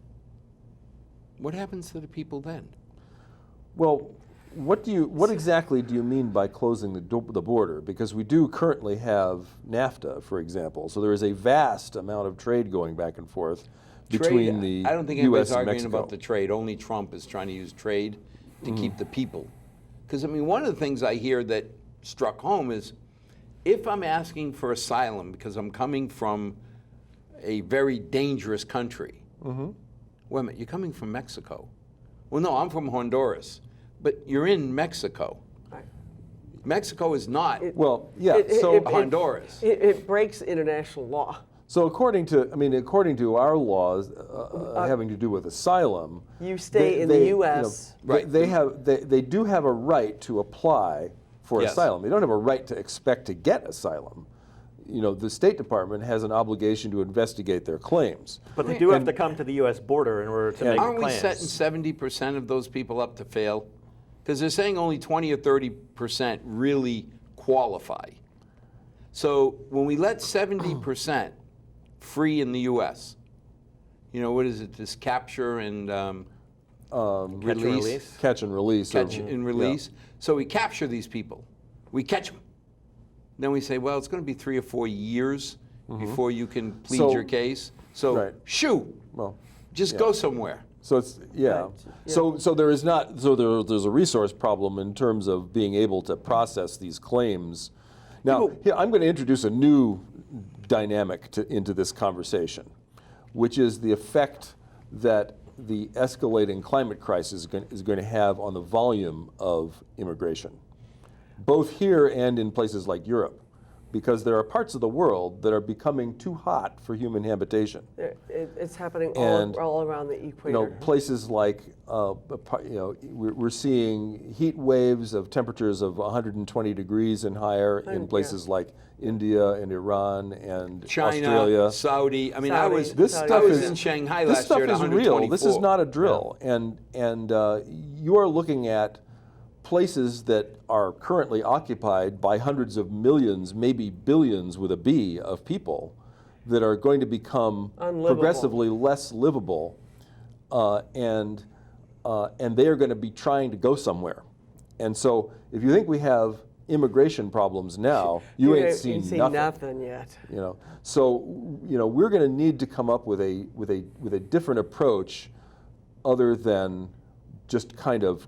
What happens to the people then? Well, what exactly do you mean by closing the border? Because we do currently have NAFTA, for example. So there is a vast amount of trade going back and forth between the I don't think U.S. anybody's and arguing Mexico. about the trade. Only Trump is trying to use trade to keep the people. Because, one of the things I hear that struck home is if I'm asking for asylum because I'm coming from a very dangerous country, wait a minute, you're coming from Mexico. Well, no, I'm from Honduras, but you're in Mexico. Right. Mexico is not Well, yeah. Honduras. It breaks international law. So according to our laws having to do with asylum, You stay in the U.S. Right. They do have a right to apply for Yes. asylum. They don't have a right to expect to get asylum. The State Department has an obligation to investigate their claims. But they do have to come to the U.S. border in order to make Aren't we claims. setting 70% of those people up to fail? Because they're saying only 20 or 30% really qualify. So when we let 70% free in the U.S., what is it, this capture and Catch and release. Catch and release. catch and release? So we capture these people. We catch them. Then we say, well, it's going to be 3 or 4 years before you can plead So- your case. So Right. shoo, Well, just go somewhere. so it's So there is not. So there's a resource problem in terms of being able to process these claims. Now, here, I'm going to introduce a new dynamic into this conversation, which is the effect that the escalating climate crisis is going to have on the volume of immigration, both here and in places like Europe. because there are parts of the world that are becoming too hot for human habitation. It's happening And, all around the equator. You know, places like, we're seeing heat waves of temperatures of 120 degrees and higher in places like India and Iran and China, Australia. Saudi. I mean, Saudi. I was This Saudi. stuff I was is in Shanghai this last stuff year at is 124. real. This is not a drill, and you are looking at places that are currently occupied by hundreds of millions, maybe billions with a B, of people that are going to become Unlivable. progressively less livable, and they are going to be trying to go somewhere. And so, if you think we have immigration problems now, you ain't seen nothing yet. You know, so we're going to need to come up with a different approach, other than just kind of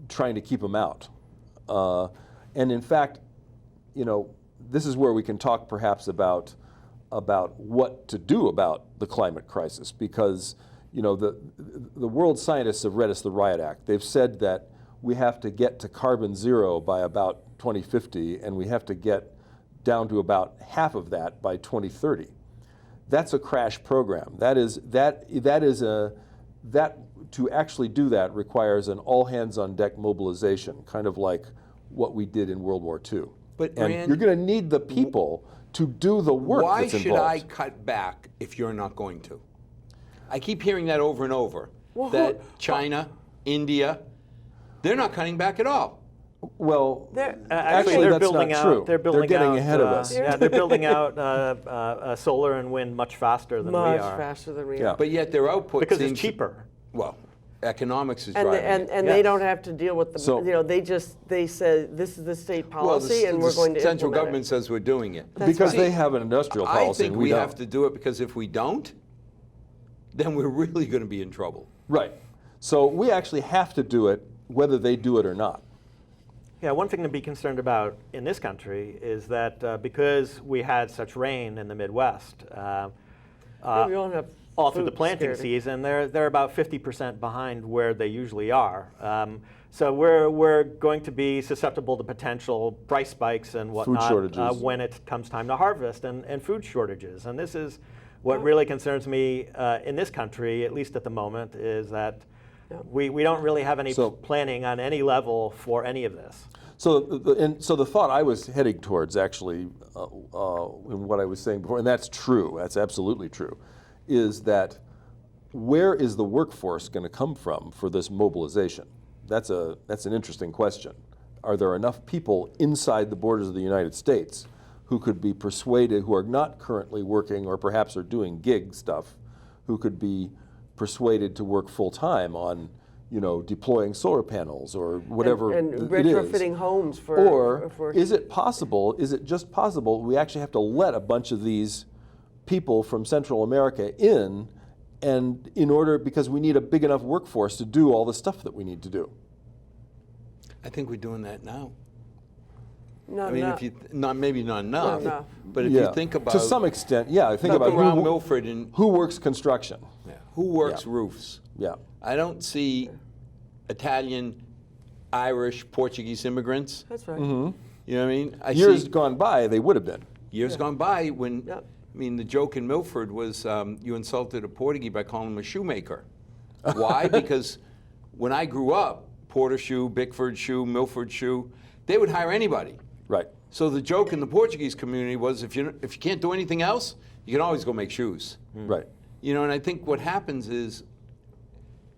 trying to keep them out. And in fact, this is where we can talk perhaps about what to do about the climate crisis, because the world scientists have read us the Riot Act. They've said that we have to get to carbon zero by about 2050, and we have to get down to about half of that by 2030. That's a crash program. To actually do that requires an all-hands-on-deck mobilization, kind of like what we did in World War II. But and Rand, you're going to need the people to do the work why that's should involved. I cut back if you're not going to? I keep hearing that over and over, Well, that China, India, they're not cutting back at all. Well, Actually, they're they're building not out. true. They're building getting out, ahead of us. Yeah, they're building out solar and wind much faster than we Much are. faster than we Yeah. are. But yet their output Because seems it's cheaper. Well, economics is And, driving and, it. and Yes. they don't have to deal with the, So- they said this is the state Well, policy and we're going to central implement government it. says we're doing it. Because See, they have an industrial I policy. think and we don't. have to do it, because if we don't, then we're really going to be in trouble. Right. So we actually have to do it, whether they do it or not. Yeah, one thing to be concerned about in this country is that because we had such rain in the Midwest, We don't have all through the food planting security. season, they're about 50% behind where they usually are. So we're going to be susceptible to potential price spikes and whatnot shortages. when it comes time to harvest, and food shortages. And this is what really concerns me in this country, at least at the moment, is that we don't really have any So- planning on any level for any of this. So the thought I was heading towards, actually, in what I was saying before, and that's true, that's absolutely true, is that where is the workforce going to come from for this mobilization? That's an interesting question. Are there enough people inside the borders of the United States who could be persuaded, who are not currently working or perhaps are doing gig stuff, who could be persuaded to work full-time on deploying solar panels or whatever and it is? retrofitting homes for. Or is it just possible, we actually have to let a bunch of these people from Central America in, and because we need a big enough workforce to do all the stuff that we need to do? I think we're doing that now. Not I mean, enough. maybe not enough, enough. but if you think about to some extent, yeah, think look about around Milford and who works construction. who works roofs. Yeah. I don't see Italian, Irish, Portuguese immigrants. That's right. You know what I mean? I Years see gone by, they would have been. years gone by when, Yep. I mean, the joke in Milford was you insulted a Portuguese by calling him a shoemaker. Why? Because when I grew up, Porter shoe, Bickford shoe, Milford shoe, they would hire anybody. Right. So the joke in the Portuguese community was if you can't do anything else, you can always go make shoes. Right. And I think what happens is,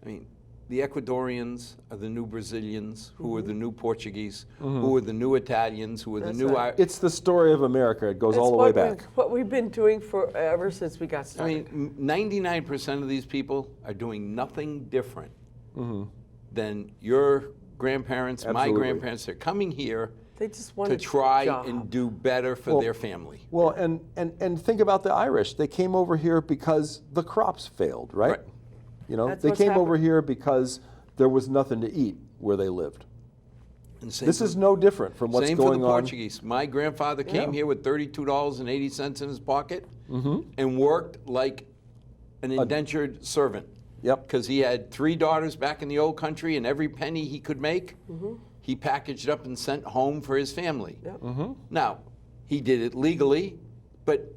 I mean, the Ecuadorians are the new Brazilians, who are the new Portuguese, who are the new Italians, who are the That's new. right. It's the story of America. It goes It's all the way what back. what we've been doing ever since we got I started. mean, 99% of these people are doing nothing different than your grandparents, my Absolutely. grandparents. They're coming here They just want to a try job. and do better for their family. Well, and think about the Irish. They came over here because the crops failed, right? Right. That's They what's came over happened. here because there was nothing to eat where they lived. And same This for- is no different from what's Same going for the on. Portuguese. My grandfather came Yeah. here with $32.80 in his pocket and worked like an indentured servant. Yep. Because he had 3 daughters back in the old country, and every penny he could make, he packaged up and sent home for his family. Yep. Now, he did it legally, but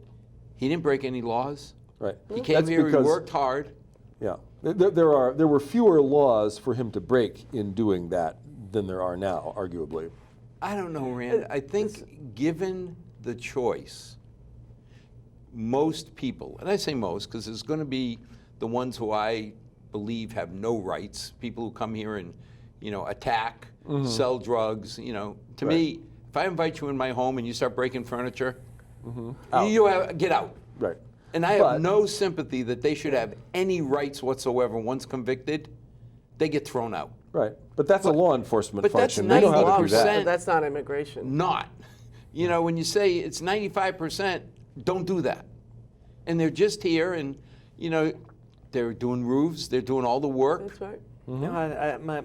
he didn't break any laws. Right. He came That's here, he because- worked hard. Yeah, there were fewer laws for him to break in doing that than there are now, arguably. I don't know, Rand. I think given the choice, most people, and I say most because there's going to be the ones who I believe have no rights, people who come here and, attack, sell drugs, To me, if I invite you in my home and you start breaking furniture, get out. Right. And I have no sympathy that they should have any rights whatsoever. Once convicted, they get thrown out. Right. But that's a law enforcement but that's function. They know how to do 90%. that. But that's not immigration. Not. When you say it's 95%, don't do that. And they're just here and, they're doing roofs, they're doing all the work. That's right.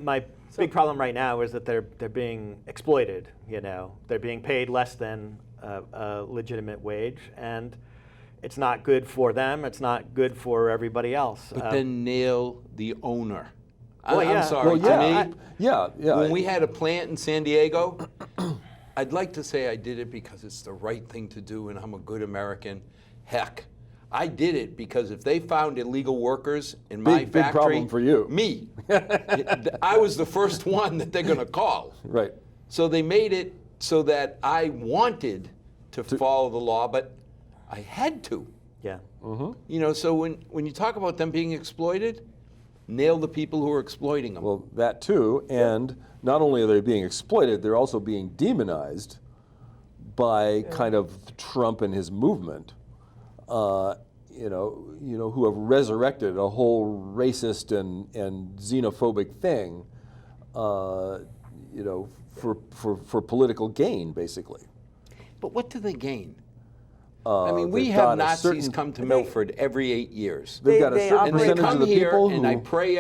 My big problem right now is that they're being exploited. They're being paid less than a legitimate wage, and it's not good for them. It's not good for everybody else. But then nail the owner. Well, yeah. I'm sorry. Well, To me, yeah. when we had a plant in San Diego, I'd like to say I did it because it's the right thing to do and I'm a good American. Heck, I did it because if they found illegal workers in my factory, big problem for you. Me, I was the first one that they're going to call. Right. So they made it so that I wanted to follow the law, but I had to. Yeah. So when you talk about them being exploited, nail the people who are exploiting them. Well, that too. And not only are they being exploited, they're also being demonized by kind of Trump and his movement. Who have resurrected a whole racist and xenophobic thing, for political gain, basically. But what do they gain? They've we got have a Nazis certain- come to Milford every 8 years. They've got a they certain operate- And they percentage come of the here people and who I pray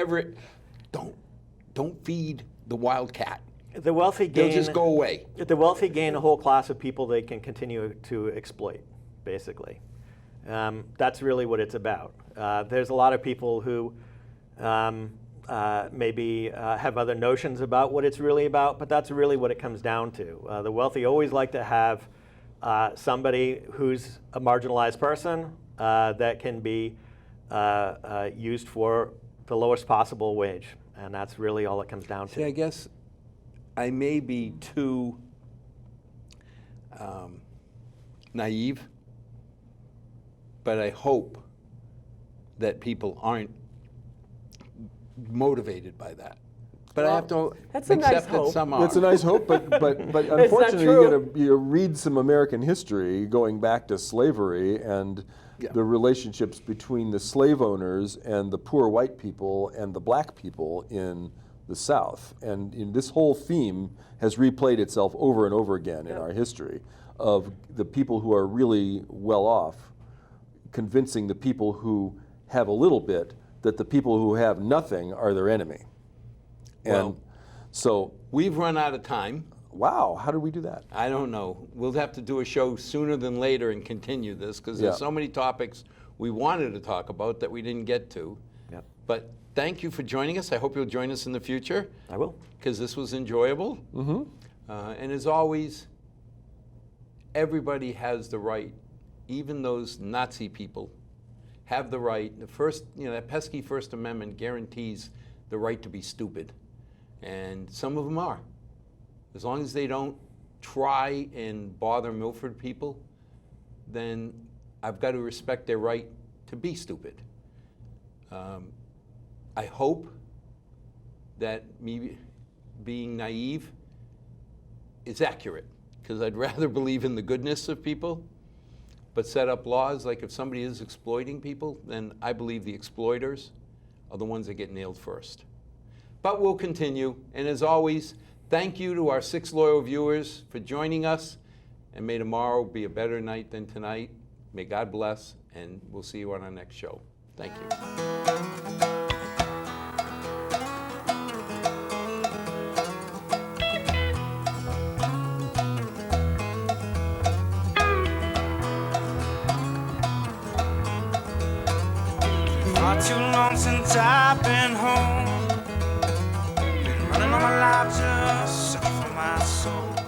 don't feed the wild cat. The wealthy They'll gain. just go away. The wealthy gain a whole class of people they can continue to exploit, basically. That's really what it's about. There's a lot of people who maybe have other notions about what it's really about, but that's really what it comes down to. The wealthy always like to have somebody who's a marginalized person that can be used for the lowest possible wage, and that's really all it comes down to. See, I guess I may be too naive, but I hope that people aren't motivated by that. But I have to That's a nice accept that hope. some are. It's a nice hope, but unfortunately, true. you read some American history going back to slavery and the relationships between the slave owners and the poor white people and the black people in the South. And this whole theme has replayed itself over and over again in our history of the people who are really well off convincing the people who have a little bit that the people who have nothing are their enemy. And Well, so, We've run out of time. wow, how did we do that? I don't know. We'll have to do a show sooner than later and continue this because there's Yeah. so many topics we wanted to talk about that we didn't get to. Yep. But thank you for joining us. I hope you'll join us in the future I will. because this was enjoyable. And as always, everybody has the right, even those Nazi people have the right. The first, that pesky First Amendment guarantees the right to be stupid. And some of them are. As long as they don't try and bother Milford people, then I've got to respect their right to be stupid. I hope that me being naive is accurate, because I'd rather believe in the goodness of people, but set up laws like if somebody is exploiting people, then I believe the exploiters are the ones that get nailed first. But we'll continue, and as always, thank you to our 6 loyal viewers for joining us, and may tomorrow be a better night than tonight. May God bless, and we'll see you on our next show. Thank you. Not too long since I've been home. Been running all my life just searching for my soul.